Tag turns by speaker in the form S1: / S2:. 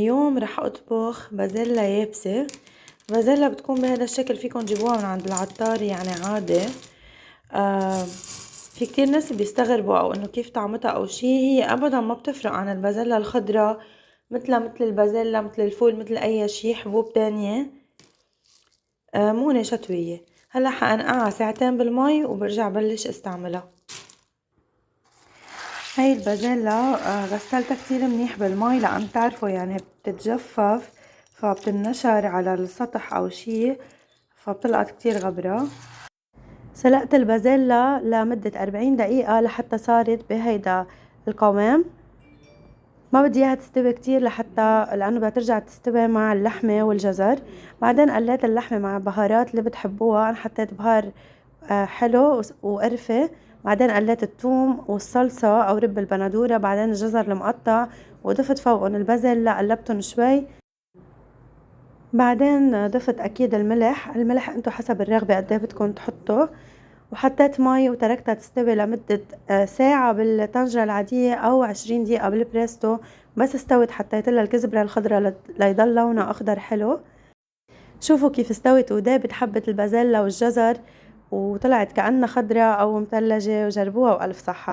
S1: اليوم رح اطبخ بازيلا يابسة. بازيلا بتكون بهذا الشكل، فيكن تجيبوها من عند العطار يعني عادي. في كتير ناس بيستغربوا او انه كيف طعمتها او شي، هي ابدا ما بتفرق عن البازيلا الخضراء، مثل البازيلا، مثل الفول، مثل اي شي حبوب تانية. مو شتوية. هلا حنقعها ساعتين بالمي وبرجع بلش استعملها. هاي البازيلا غسلتها كتير منيح بالمي، لأن تعرفوا يعني بتتجفف، فبتنشر على السطح أو شي، فبتلقط كتير غبرة. سلقت البازيلا لمدة 40 دقيقة لحتى صارت بهيدا القوام. ما بدي اياها تستوي كتير لأنه بدها ترجع تستوي مع اللحمة والجزر. بعدين قليت اللحمة مع بهارات اللي بتحبوها. أنا حطيت بهار حلو وقرفة. بعدين قليت الثوم والصلصة أو رب البندورة، بعدين الجزر المقطع، وضفت فوقهم البازل، قلبتهم شوي. بعدين ضفت أكيد الملح انتو حسب الرغبة قد ايه بدكم تحطوا. وحطيت مي وتركتها تستوي لمدة ساعة بالطنجرة العادية أو 20 دقيقة بالبريستو. بس استوت حطيت لها الكزبرة الخضراء ليضل لونها أخضر حلو. شوفوا كيف استوت ودابت حبة البازيلا والجزر، وطلعت كأنها خضراء أو مثلجة. وجربوها وألف صحة.